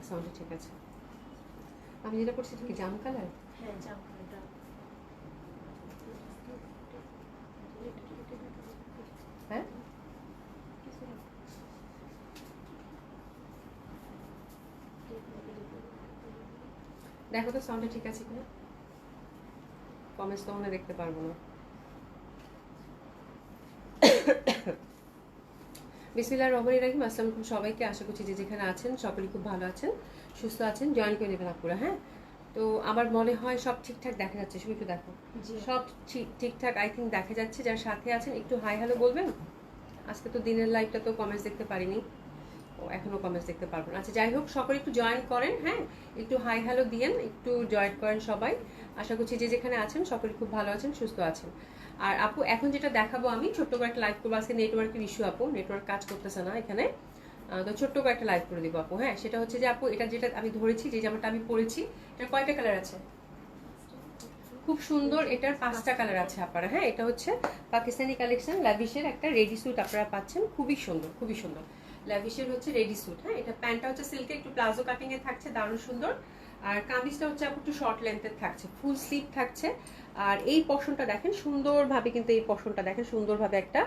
সাউন্ডটা ঠিক আছে। আমি যেটা করছি কি জাম কালার? হ্যাঁ জাম কালারটা। হ্যাঁ দেখো তো সাউন্ডটা ঠিক আছে কিনা, কমেন্টস তো মনে দেখতে পারবো না। বিসমিল্লাহির রহমানির রহিম। আসসালামু আলাইকুম সবাইকে, আশা করছি যে যেখানে আছেন সকলেই খুব ভালো আছেন, সুস্থ আছেন। জয়েন করে নেবেন আপুরা। হ্যাঁ, তো আমার মনে হয় সব ঠিকঠাক দেখা যাচ্ছে, শুধু একটু দেখো সব ঠিকঠাক আই থিঙ্ক দেখা যাচ্ছে। যার সাথে আছেন একটু হাই হ্যালো বলবেন। আজকে তো দিনের লাইভটা তো কমেন্টস দেখতে পারিনি, ও এখনও কমেন্টস দেখতে পারবো না। আচ্ছা যাই হোক, সকলে একটু জয়েন করেন। হ্যাঁ, একটু হাই হ্যালো দিয়েন, একটু জয়েন করেন সবাই। আশা করছি যে যেখানে আছেন সকলে খুব ভালো আছেন, সুস্থ আছেন। আর আপু এখন যেটা দেখাবো আমি, ছোট্ট করে একটা লাইভ করবো। আজকে নেটওয়ার্কের ইস্যু আপু, নেটওয়ার্ক কাজ করতেছে না এখানে, তো ছোট্ট করে একটা লাইভ করে দিব আপু। হ্যাঁ, সেটা হচ্ছে যে আপু এটা যেটা আমি ধরেছি, যে জামাটা আমি পরেছি, এটা কয়টা কালার আছে? খুব সুন্দর, এটার 5টা কালার আছে আপনারা। হ্যাঁ, এটা হচ্ছে পাকিস্তানি কালেকশন, ল্যাভিশের একটা রেডি স্যুট আপনারা পাচ্ছেন, খুবই সুন্দর, খুবই সুন্দর ল্যাভিশের হচ্ছে রেডি স্যুট। হ্যাঁ, এটা প্যান্টটা হচ্ছে সিল্কে, একটু প্লাজো কাটিং এ থাকছে, দারুণ সুন্দর। আর কামিজটা হচ্ছে একটু শর্ট লেন্থের থাকছে, ফুল স্লিভ থাকছে। আর এই পশনটা দেখেন সুন্দরভাবে, কিন্তু এই পশনটা দেখেন সুন্দরভাবে একটা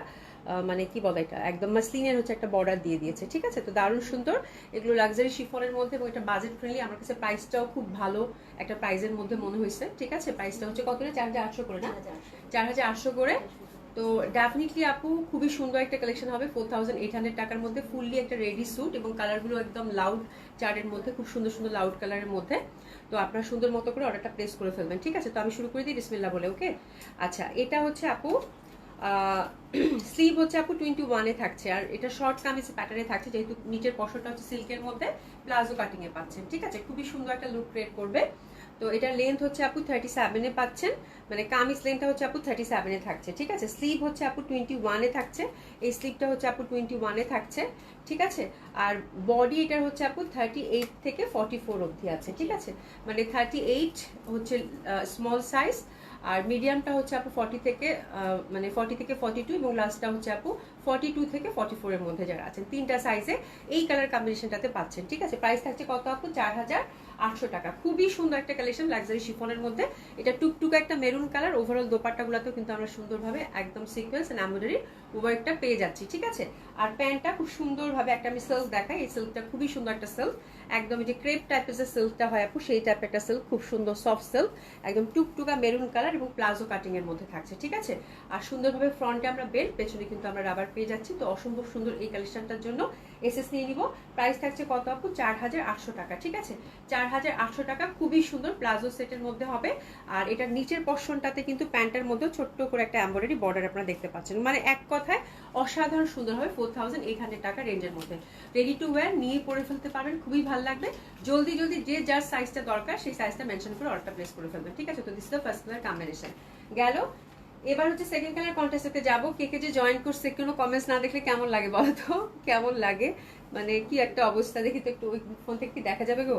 মানে কি বলে, এটা একদম মাসলিনের হচ্ছে একটা বর্ডার দিয়ে দিয়েছে। ঠিক আছে, তো দারুণ সুন্দর। এগুলো লাক্সারি শিফনের মধ্যে এবং এটা বাজেট ফ্রেন্ডলি। আমার কাছে প্রাইসটাও খুব ভালো একটা প্রাইসের মধ্যে মনে হয়েছে। ঠিক আছে, প্রাইসটা হচ্ছে কত করে? 4800 করে না? 4800 করে। তো ডেফিনেটলি আপু খুবই সুন্দর একটা কালেকশন হবে 4800 টাকার মধ্যে, ফুললি একটা রেডি স্যুট এবং কালারগুলো একদম লাউড চার্টের মধ্যে, খুব সুন্দর সুন্দর লাউড কালারের মধ্যে। তো আপনারা সুন্দর মতো করে অর্ডারটা প্লেস করে ফেলবেন। ঠিক আছে, তো আমি শুরু করে দিই বিসমিল্লাহ বলে। ওকে, আচ্ছা এটা হচ্ছে আপু স্লিভ হচ্ছে আপু 21 থাকছে, আর এটা শর্ট কামিজ প্যাটার্নে থাকছে, যেহেতু নিচের পশনটা হচ্ছে সিল্কের মধ্যে প্লাজো কাটিং এ পাচ্ছেন। ঠিক আছে, খুবই সুন্দর একটা লুক ক্রিয়েট করবে। তো এটার লেন্থ হচ্ছে আপু 37 পাচ্ছেন, মানে কামিজ লেন্থটা হচ্ছে আপু 37 থাকছে। ঠিক আছে, স্লিভ হচ্ছে আপু 21 থাকছে, এই স্লিভটা হচ্ছে আপু 21 থাকছে। ঠিক আছে, আর বডি এটার হচ্ছে আপু 38 থেকে 44 অবধি আছে। ঠিক আছে, মানে 38 হচ্ছে স্মল সাইজ, আর মিডিয়ামটা হচ্ছে আপু 40 থেকে মানে 40 থেকে 42, এবং লাস্টটা হচ্ছে আপু 42 থেকে 44 এর মধ্যে যারা আছেন, তিনটা সাইজে এই কালার কম্বিনেশনটাতে পাচ্ছেন। ঠিক আছে, প্রাইস থাকছে কত আপু? 4800 টাকা। খুবই সুন্দর একটা কালেকশন লাক্সারি শিফনের মধ্যে। এটা টুকটুক একটা মেরুন কালার। ওভারঅল দোপাট্টাগুলোতেও কিন্তু আমরা সুন্দরভাবে একদম সিকোয়েন্স এন্ড এমব্রয়ডারি ওয়ার্কটা পেয়ে যাচ্ছি। ঠিক আছে, আর প্যান্টটা খুব সুন্দরভাবে একটা আমি সিল্ক দেখাই। এই সিল্কটা খুবই সুন্দর একটা সিল্ক, একদম যে ক্রেপ টাইপের যে সিল্কটা হয় আপু, সেই টাইপের একটা সিল্ক, খুব সুন্দর সফট সিল্ক, একদম টুকটুকা মেরুন কালার এবং প্লাজো কাটিং এর মধ্যে থাকছে। ঠিক আছে, আর সুন্দরভাবে ফ্রন্টে আমরা বেল্ট, পেছনে কিন্তু আমরা রাবার পেয়ে যাচ্ছি। তো অসম্ভব সুন্দর এই কালেকশনটার জন্য এসএস নিয়ে নিব। প্রাইস থাকছে কত আপু? 4800 টাকা। ঠিক আছে, 4800 টাকা। খুবই সুন্দর প্লাজো সেটের মধ্যে হবে, আর এটার নিচের পশনটাতে কিন্তু প্যান্টের মধ্যে ছোট্ট করে একটা এমব্রয়ডারি বর্ডার আপনারা দেখতে পাচ্ছেন। মানে এক কথায় অসাধারণ সুন্দর হবে 4800 টাকা রেঞ্জের মধ্যে। রেডি টু ওয়্যার, নিয়ে পরে ফেলতে পারবেন, খুবই ভালো লাগবে। জলদি জলদি যে যার সাইজটা দরকার সেই সাইজটা মেনশন করে অর্ডারটা প্লেস করে ফেলবেন। ঠিক আছে, তো this is the first colour combination গেল। এবার হচ্ছে সেকেন্ড কালার কন্টেস্টে যাবো। কে কে যে জয়েন করছে, কোনো কমেন্টস না দেখলে কেমন লাগে বলো তো? কেমন লাগে, মানে কি একটা অবস্থা, দেখি তো একটু ওই ফোন থেকে কি দেখা যাবে গো?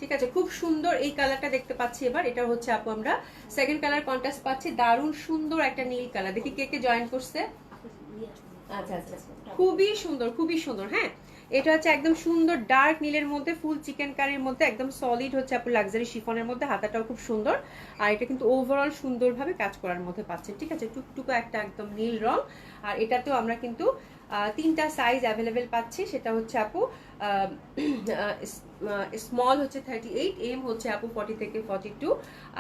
ঠিক আছে, খুব সুন্দর এই কালারটা দেখতে পাচ্ছি। এবার এটা হচ্ছে আপু আমরা সেকেন্ড কালার কন্ট্রাস্ট পাচ্ছি, দারুণ সুন্দর একটা নীল কালার। দেখি কে কে জয়েন করছে। আচ্ছা আচ্ছা, খুবই সুন্দর, খুবই সুন্দর। হ্যাঁ, এটা হচ্ছে একদম সুন্দর ডার্ক নীলের মধ্যে, ফুল চিকেন কারির মধ্যে, একদম সলিড হচ্ছে আপু লাক্সারি শিফনের মধ্যে। হাতাটাও খুব সুন্দর, আর এটা কিন্তু ওভারঅল সুন্দরভাবে কাজ করার মধ্যে পাচ্ছেন। ঠিক আছে, টুকটুকা একটা একদম নীল রং। আর এটাতেও আমরা কিন্তু তিনটা সাইজ অ্যাভেলেবেল পাচ্ছি। সেটা হচ্ছে আপু স্মল হচ্ছে 38, এম হচ্ছে আপু 40 থেকে 42,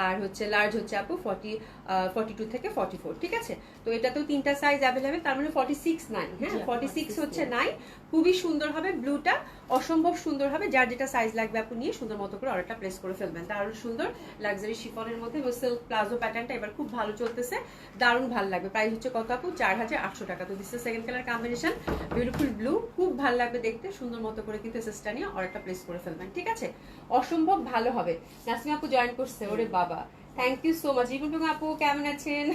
আর হচ্ছে লার্জ হচ্ছে আপু 42 থেকে 44। ঠিক আছে, তো এটাতেও তিনটা সাইজ অ্যাভেলেবেল, তার মানে 46 নাই। হ্যাঁ, 46 হচ্ছে নাই। খুবই সুন্দর হবে, ব্লুটা অসম্ভব সুন্দর হবে। যার যেটা সাইজ লাগবে আপু নিয়ে সুন্দর মতো করে অর্ডারটা প্লেস করে ফেলবেন। দারুণ সুন্দর লাক্সারি শিফনের মধ্যে সিল্ক প্লাজো প্যাটার্নটা এবার খুব ভালো চলতেছে, দারুণ ভালো লাগবে। প্রাইস হচ্ছে কত আপু? 4800 টাকা। তো this is second colour combination, beautiful blue, খুব ভালো লাগবে দেখতে। সুন্দর মতো করে কিন্তু এসএসটা নিয়ে অর্ডারটা প্লেস করে ফেলবেন। ঠিক আছে, অসম্ভব ভালো হবে। নাসিমা আপু জয়েন করছে, ওরে বাবা thank you so much Ripon Begum আপু, কেমন আছেন?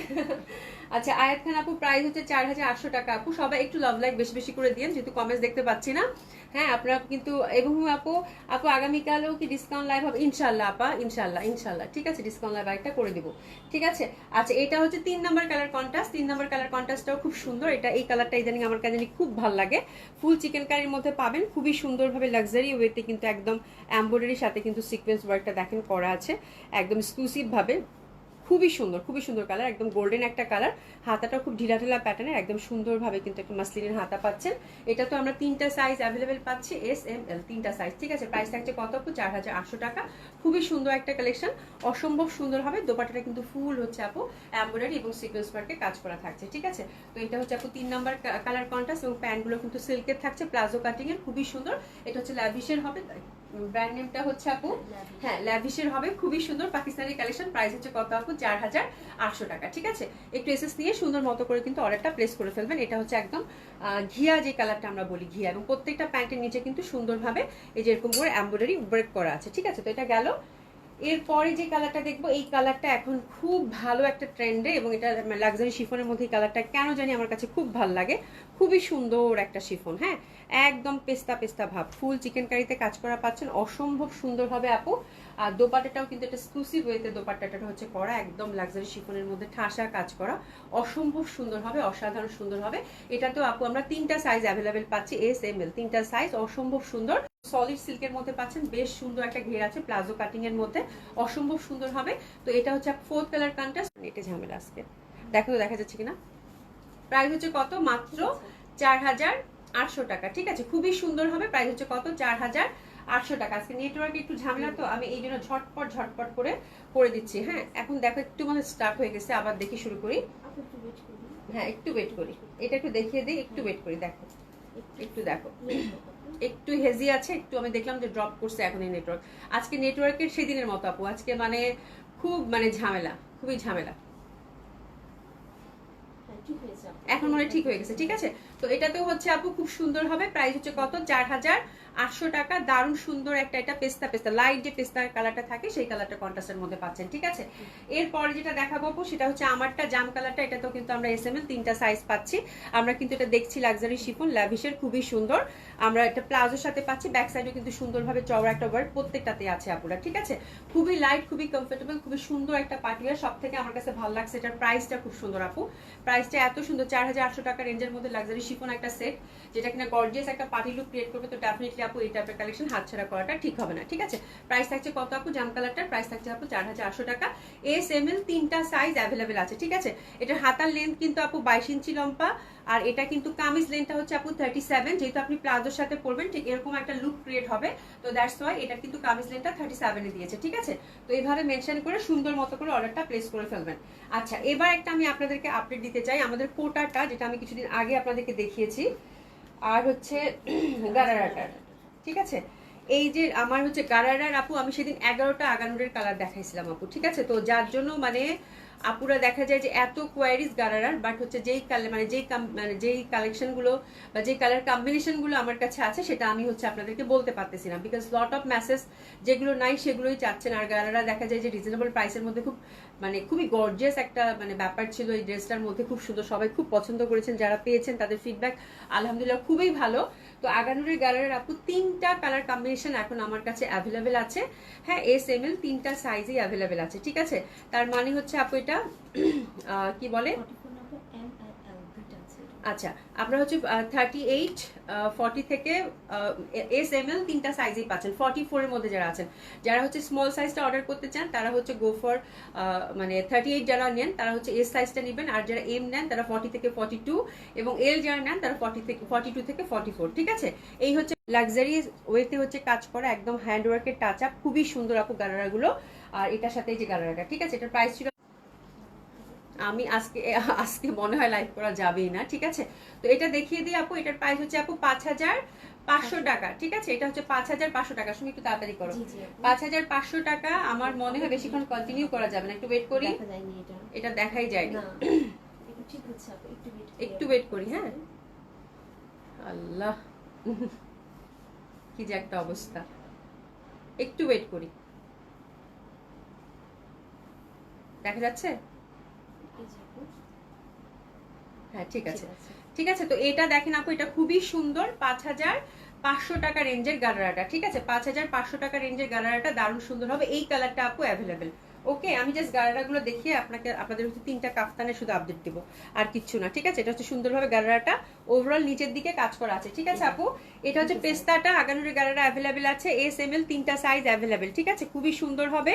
আচ্ছা, আয়াত খান আপু প্রাইস হচ্ছে 4800 টাকা। আপু সবাই একটু লাভ লাইক বেশি বেশি করে দিন, যেহেতু কমেন্টস দেখতে পাচ্ছি না। হ্যাঁ আপনারা কিন্তু, এবং আপু আপু আগামীকালও কি ডিসকাউন্ট লাইভ হবে? ইনশাল্লাহ আপা, ইনশাল্লাহ ইনশাল্লাহ, ঠিক আছে, ডিসকাউন্ট লাইভ একটা করে দিব, ঠিক আছে। আচ্ছা, এটা হচ্ছে 3 number colour contrast. 3 number colour কন্ট্রাস্টটাও খুব সুন্দর। এটা এই কালারটা ইদানিং আমার কাছে খুব ভালো লাগে। ফুল চিকেন কারির মধ্যে পাবেন, খুবই সুন্দরভাবে লাক্সারি ওয়েতে কিন্তু একদম এমব্রয়ডারির সাথে কিন্তু সিকোয়েন্স ওয়ার্কটা দেখেন করা আছে একদম এক্সক্লুসিভ ভাবে। খুবই সুন্দর, খুবই সুন্দর কালার, একদম গোল্ডেন একটা কালার। হাতাটা খুব ঢিলা ঢিলা প্যাটার্নের, একদম সুন্দরভাবে কিন্তু একটা মাসলিনের হাতা পাচ্ছেন। এটা তো আমরা 3টা সাইজ অ্যাভেলেবেল পাচ্ছি, এস এম এল 3টা সাইজ, ঠিক আছে। প্রাইস থাকছে কত আপু? 4800 টাকা। খুবই সুন্দর একটা কালেকশন, অসম্ভব সুন্দর হবে। দোপাটাটা কিন্তু ফুল হচ্ছে আপু এমব্রয়ডারি এবং সিকোয়েন্স ওয়ার্কে কাজ করা থাকছে, ঠিক আছে। তো এটা হচ্ছে আপু 3 নাম্বার কালার কন্ট্রাস্ট, এবং প্যান্টগুলো কিন্তু সিল্কের থাকছে, প্লাজো কাটিং এর, খুবই সুন্দর। এটা হচ্ছে ল্যাভিশের হবে, ব্র্যান্ড নেমটা হচ্ছে আপু, হ্যাঁ ল্যাভিশের হবে, খুবই সুন্দর পাকিস্তানি কালেকশন। প্রাইস হচ্ছে কত আপু? 4800 টাকা, ঠিক আছে। একটু এসএস নিয়ে সুন্দর মতো করে কিন্তু অর্ডারটা প্লেস করে ফেলবেন। এটা হচ্ছে একদম ঘিয়া যে কালারটা আমরা বলি, ঘিয়া, এবং প্রত্যেকটা প্যান্টের নিচে কিন্তু সুন্দরভাবে এই যে এরকম করে এমব্রয়ডারি ওয়ার্ক করা আছে, ঠিক আছে। তো এটা গেল। এরপরে যে কালারটা দেখবো, এই কালারটা এখন খুব ভালো একটা ট্রেন্ডে, এবং এটা লাক্সারি শিফনের মধ্যে এই কালারটা কেন জানি আমার কাছে খুব ভালো লাগে। খুবই সুন্দর একটা শিফন, হ্যাঁ একদম পেস্তা পেস্তা ভাব, ফুল চিকেন কারিতে কাজ করা পাচ্ছেন, অসম্ভব সুন্দর হবে আপু। আর দোপাট্টাটাও কিন্তু একটা এক্সক্লুসিভ ওয়েতে দোপাট্টাটা হচ্ছে করা, একদম লাক্সারি শিফনের মধ্যে ঠাসা কাজ করা, অসম্ভব সুন্দর হবে, অসাধারণ সুন্দর হবে। এটা তো আপু আমরা 3টা সাইজ অ্যাভেলেবেল পাচ্ছি, এস এম এল 3টা সাইজ, অসম্ভব সুন্দর। সলিড সিল্কের মধ্যে পাচ্ছেন, বেশ সুন্দর একটা ঘের আছে প্লাজো কাটিং এর মধ্যে, অসম্ভব সুন্দর হবে। তো এটা হচ্ছে 4th কালার কন্ট্রাস্ট। এটা ঝামেলা আজকে, দেখো তো দেখা যাচ্ছে কিনা। প্রাইস হচ্ছে কত? মাত্র 4800 টাকা, ঠিক আছে। খুবই সুন্দর হবে। প্রাইস হচ্ছে কত? 4800 টাকা। আজকে নেটওয়ার্কে একটু ঝামেলা, তো আমি এই জন্য ঝটপট ঝটপট করে করে দিচ্ছি। হ্যাঁ এখন দেখো একটু মানে স্টার্ট হয়ে গেছে, আবার দেখি শুরু করি। হ্যাঁ একটু ওয়েট করি, এটা একটু দেখিয়ে দিই, একটু ওয়েট করি। দেখো একটু দেখো, একটু হেজি আছে, একটু আমি দেখলাম যে ড্রপ করছে এখন এই নেটওয়ার্ক। আজকে নেটওয়ার্কের সেদিনের মতো আপু, আজকে মানে খুব মানে ঝামেলা, খুবই ঝামেলা। এখন মনে ঠিক হয়ে গেছে, ঠিক আছে। তো এটাতেও হচ্ছে আপু খুব সুন্দর হবে। প্রাইস হচ্ছে কত? 4800 টাকা। দারুণ সুন্দর একটা, এটা পেস্তা পেস্তা লাইট যে পেস্তা কালারটা থাকে সেই কালারটা কন্ট্রাস্টের মধ্যে পাচ্ছেন, ঠিক আছে। এরপরে যেটা দেখাবো আপু সেটা হচ্ছে আমারটা জাম কালারটা। এটাতেও কিন্তু আমরা এস এম এল 3টা সাইজ পাচ্ছি। আমরা কিন্তু এটা দেখছি লাক্সারি শিফন ল্যাভিশের, খুবই সুন্দর। আমরা এটা প্লাজোর সাথে পাচ্ছি, ব্যাক সাইডেও কিন্তু সুন্দরভাবে চওড়া একটা ওয়ার্ক প্রত্যেকটাতে আছে আপুরা, ঠিক আছে। খুবই লাইট, খুবই কমফোর্টেবল, খুবই সুন্দর একটা পার্টিওয়ার। সব থেকে আমার কাছে ভালো লাগছে এটার প্রাইসটা খুব সুন্দর আপু। প্রাইসটা এত সুন্দর, 4800 টাকা রেঞ্জের মধ্যে লাক্সারি শিফন একটা সেট, যেটা কিনা গর্জিয়াস একটা পার্টি লুক ক্রিয়েট করবে। তো ডেফিনেটলি আপু এই টাইপের কালেকশন হাতছাড়া করাটা ঠিক হবে না, ঠিক আছে। প্রাইস থাকছে কত আপু? জাম কালারটার প্রাইস থাকছে আপু 4800 টাকা। এস এম এল 3টা সাইজ অ্যাভেলেবেল আছে, ঠিক আছে। এটার হাতার লেন্থ কিন্তু আপু 22 ইঞ্চি লম্বা, আর এটা কিন্তু কামিজ লেন্থটা হচ্ছে আপু 37। যেহেতু আপনি প্লাজোর সাথে পরবেন ঠিক এরকম একটা লুক ক্রিয়েট হবে, তো দ্যাটস ওয়াই এটা কিন্তু কামিজ লেন্থটা 37 এ দিয়েছে, ঠিক আছে। তো এইভাবে মেনশন করে সুন্দর মতো করে অর্ডারটা প্লেস করে ফেলবেন। আচ্ছা, এবার একটা আমি আপনাদেরকে আপডেট দিতে চাই। আমাদের কোটাটা যেটা আমি কিছুদিন আগে আপনাদেরকে দেখিয়েছি, আর হচ্ছে গারারাটার, ঠিক আছে। এই যে আমার হচ্ছে গারারার আপু, আমি সেদিন 11টা আগানুরের কালার দেখাইছিলাম আপু, ঠিক আছে। তো যার জন্য মানে আপুরা দেখা যায় যে এত কোয়ারিজ গারারার, বাট হচ্ছে যেই কালার মানে যেই কালেকশনগুলো বা যেই কালার কম্বিনেশনগুলো আমার কাছে আছে সেটা আমি হচ্ছে আপনাদেরকে বলতে পারতেছি না, বিকজ লট অফ মেসেজ যেগুলো নাই সেগুলোই চাচ্ছেন। আর গারারা দেখা যায় যে রিজনেবল প্রাইসের মধ্যে খুব মানে খুবই গর্জিয়াস একটা মানে ব্যাপার ছিল এই ড্রেসটার মধ্যে, খুব সুন্দর, সবাই খুব পছন্দ করেছেন, যারা পেয়েছেন তাদের ফিডব্যাক আলহামদুলিল্লাহ খুবই ভালো। তো আগানুরের গারারের আপু 3টা কালার কম্বিনেশন এখন আমার কাছে অ্যাভেলেবেল আছে। হ্যাঁ এস এম এল 3টা সাইজই অ্যাভেলেবেল আছে, ঠিক আছে। তার মানে হচ্ছে আপু এটা কি বলে, আচ্ছা আপনারা হচ্ছে 38 40 থেকে এস এম এল 3টা সাইজেই পাচ্ছেন। 44 এর মধ্যে যারা আছেন, যারা হচ্ছে স্মল সাইজটা অর্ডার করতে চান তারা হচ্ছে গো ফর মানে 38 যারা নেন তারা হচ্ছে এস সাইজটা নেবেন, আর যারা এম নেন তারা 40 থেকে 42, এবং এল যারা নেন তারা 42 থেকে 44, ঠিক আছে। এই হচ্ছে লাক্সারি ওয়েতে হচ্ছে কাজ করা, একদম হ্যান্ডওয়ার্কের টাচ আপ, খুবই সুন্দর আপু গারারাগুলো। আর এটার সাথে এই যে গারারাটা, ঠিক আছে। এটার প্রাইস ছিল, আমি আজকে আজকে মনে হয় লাইভ করা যাবেই না, ঠিক আছে। তো এটা দেখিয়ে দিই আপু, এটার প্রাইস হচ্ছে আপু 5500 টাকা, ঠিক আছে। এটা হচ্ছে 5500 টাকা। শুনে একটু তাড়াতাড়ি করো, 5500 টাকা। আমার মনে হয় বেশিক্ষণ কন্টিনিউ করা যাবে না, একটু ওয়েট করি। এটা দেখাই যায়নি, একটু ওয়েট করি। হ্যাঁ আল্লাহ কি যে একটা অবস্থা, একটু ওয়েট করি। দেখা যাচ্ছে? হ্যাঁ ঠিক আছে, ঠিক আছে। তো এটা দেখেন আপু, এটা খুবই সুন্দর, 5500 টাকা রেঞ্জের গারারাটা, ঠিক আছে? 5500 টাকা রেঞ্জের গারারাটা দারুণ সুন্দর হবে। এই কালারটা আপু অ্যাভেলেবেল। ওকে, আমি জাস্ট গারারাগুলো দেখিয়ে আপনাদের হচ্ছে 3টা কাফতানের শুধু আপডেট দিব, আর কিচ্ছু না, ঠিক আছে? এটা হচ্ছে সুন্দরভাবে গারারাটা ওভারঅল নিচের দিকে কাজ করা আছে, ঠিক আছে আপু? এটা হচ্ছে পেস্তাটা, আগানুরের গারারা অ্যাভেলেবেল আছে, SML 3টা সাইজ অ্যাভেলেবেল, ঠিক আছে? খুবই সুন্দর হবে।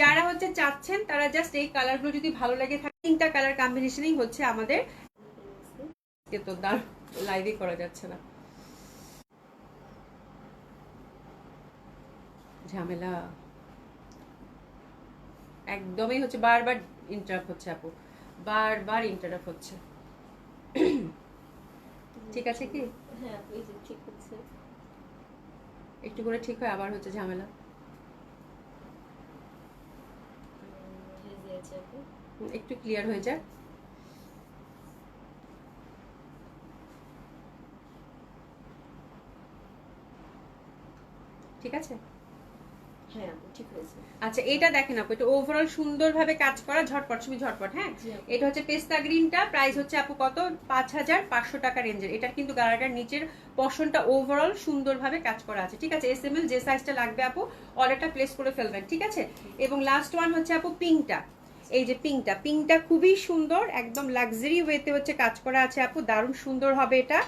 যারা হচ্ছে চাচ্ছেন তারা জাস্ট এই কালারগুলো যদি ভালো লাগে থাকে, 3টা কালার কম্বিনেশনই হচ্ছে আমাদের। তো লাইভে করা যাচ্ছে না, ঝামেলা একদমই হচ্ছে, বারবার ইন্টারাপ্ট হচ্ছে আপু, বারবার ইন্টারাপ্ট হচ্ছে। ঠিক আছে কি? হ্যাঁ এই যে ঠিক হচ্ছে, একটু করে ঠিক হয়, আবার হচ্ছে ঝামেলা। একটু ক্লিয়ার হয়ে যায়। ঠিক আছে, হ্যাঁ ঠিক হয়েছে। আচ্ছা এটা দেখেন আপু, এটা ওভারঅল সুন্দরভাবে কাজ করা, ঝটপট সুমি ঝটপট। হ্যাঁ, এটা হচ্ছে পেস্তা গ্রিনটা, প্রাইস হচ্ছে আপু কত? 5500 টাকা রেঞ্জের। এটার কিন্তু গালাটার নিচের পশনটা ওভারঅল সুন্দরভাবে কাজ করা আছে, ঠিক আছে? SML যে সাইজটা লাগবে আপু অর্ডারটা প্লেস করে ফেলবেন, ঠিক আছে? এবং লাস্ট ওয়ান হচ্ছে আপু পিঙ্কটা, এই যে পিঙ্কটা খুবই সুন্দর, একদম লাক্সারি ওয়েতে হচ্ছে কাজ করা আছে আপু, দারুণ সুন্দর হবে এটা।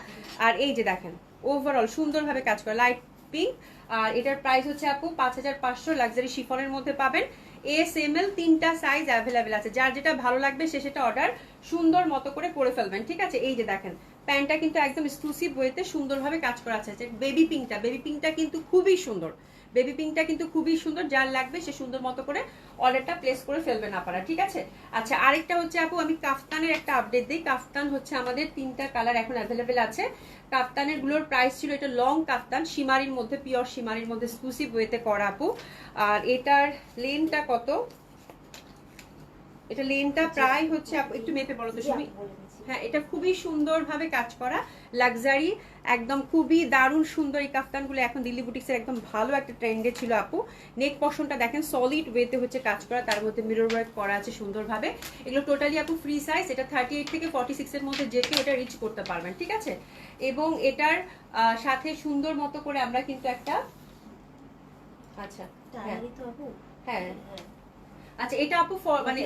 আর এই যে দেখেন ওভারঅল সুন্দরভাবে কাজ করা লাইট পিঙ্ক, আর এটার প্রাইস হচ্ছে আপু 5500, লাক্সারি শিফনের মধ্যে পাবেন। SML 3টা সাইজ অ্যাভেলেবেল আছে, যার যেটা ভালো লাগবে সে সেটা অর্ডার সুন্দর মতো করে ফেলবেন, ঠিক আছে? এই যে দেখেন প্যান্টটা কিন্তু একদম এক্সক্লুসিভ ওয়েতে সুন্দরভাবে কাজ করা আছে। বেবি পিঙ্কটা কিন্তু খুবই সুন্দর, বেবি পিঙ্কটা কিন্তু খুবই সুন্দর, যার লাগবে সে সুন্দর মতো করে অর্ডারটা প্লেস করে ফেলবেন আপনারা, ঠিক আছে? আচ্ছা আরেকটা হচ্ছে আপু, আমি কাফতানের একটা আপডেট দিই। কাফতান হচ্ছে আমাদের 3টা কালার এখন অ্যাভেলেবেল আছে। কাফতানের গুলোর প্রাইস ছিল, এটা লং কাফতান, শিমারির মধ্যে, পিওর শিমারির মধ্যে এক্সক্লুসিভ ওয়েতে করা আপু। আর এটার লেনটা কত? এটা লেনটা প্রায় হচ্ছে আপু, একটু মেপে বলো তো তুমি। হ্যাঁ, এটা খুবই সুন্দরভাবে কাজ করা, লাক্সারি, একদম খুবই দারুণ সুন্দর। এই কাফতানগুলো এখন দিল্লি বুটিক্সের একদম ভালো একটা ট্রেন্ডে ছিল আপু। নেক পশনটা দেখেন সলিড ওয়েতে হচ্ছে কাজ করা, তার মধ্যে মিরর ওয়ার্ক করা আছে সুন্দরভাবে। এগুলো টোটালি আপু ফ্রি সাইজ, এটা 38 থেকে 46 এর মধ্যে যে কেউ এটা রিচ করতে পারবেন, ঠিক আছে? এবং এটার সাথে সুন্দর মতো করে আমরা কিন্তু একটা, আচ্ছা হ্যাঁ আচ্ছা এটা আপু মানে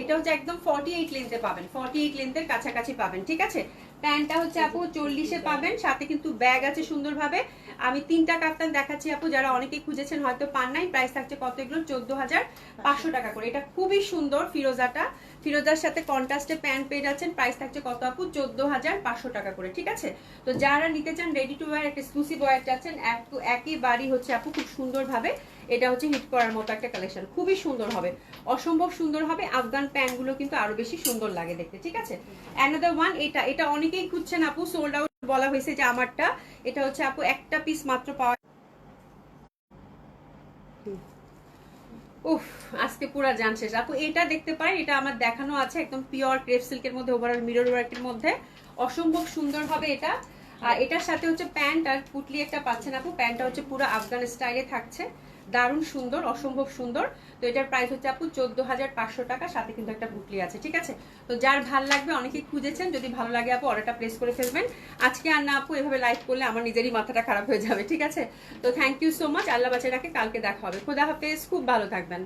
এটা হচ্ছে একদম 48 লেন্থে পাবেন, 48 লেন্থের কাছাকাছি পাবেন, ঠিক আছে? প্যান্টটা হচ্ছে আপু 40-এ পাবেন, সাথে কিন্তু ব্যাগ আছে সুন্দরভাবে। আমি 3টা কাফতান দেখাচ্ছি আপু, যারা অনেকেই খুঁজেছেন হয়তো পান নাই। প্রাইস থাকছে কত? এগুলো 14500 টাকা করে। এটা খুবই সুন্দর ফিরোজাটা, ফিরোজার সাথে কন্ট্রাস্টে প্যান্ট পেয়ে যাচ্ছেন। প্রাইস থাকছে কত আপু? 14500 টাকা করে, ঠিক আছে? তো যারা নিতে চান রেডি টু ওয়্যার একটা এক্সক্লুসিভ ওয়্যার চাচ্ছেন, একইবারই হচ্ছে আপু খুব সুন্দরভাবে এটা হচ্ছে হিট করার মতো একটা কালেকশন, খুবই সুন্দর হবে, অসম্ভব সুন্দর হবে। আফগান প্যান্ট গুলো কিন্তু আরো বেশি সুন্দর লাগে দেখতে, ঠিক আছে? অ্যানাদার ওয়ান, এটা অনেকেই খুঁজছেন আপু, সোল্ড আউট বলা হয়েছে যে আমারটা। এটা হচ্ছে আপু একটা পিস মাত্র পাওয়া। উফ, আজকে পুরা জান শেষ আপু। এটা দেখতে পারেন, এটা আমার দেখানো আছে একদম পিওর ক্রেপ সিল্কের মধ্যে, ওভারঅল মিরর ওয়ার্কের মধ্যে, অসম্ভব সুন্দর হবে এটা। আর এটার সাথে হচ্ছে প্যান্ট আর পুটলি একটা পাচ্ছেন আপু। প্যান্টটা হচ্ছে পুরো আফগান স্টাইলে থাকছে, দারুণ সুন্দর, অসম্ভব সুন্দর। তো এটার প্রাইস হচ্ছে আপু 14500 টাকা, সাথে কিন্তু একটা বুকলি আছে, ঠিক আছে? তো যার ভাল লাগবে, অনেকেই খুঁজেছেন, যদি ভালো লাগে আপু অর্ডারটা প্লেস করে ফেলবেন আজকে। আর না আপু এভাবে লাইভ করলে আমার নিজেরই মাথাটা খারাপ হয়ে যাবে, ঠিক আছে? তো থ্যাংক ইউ সো মাচ, আল্লাহ বাঁচিয়ে রাখে, কালকে দেখা হবে। খোদা হাফেজ, খুব ভালো থাকবেন।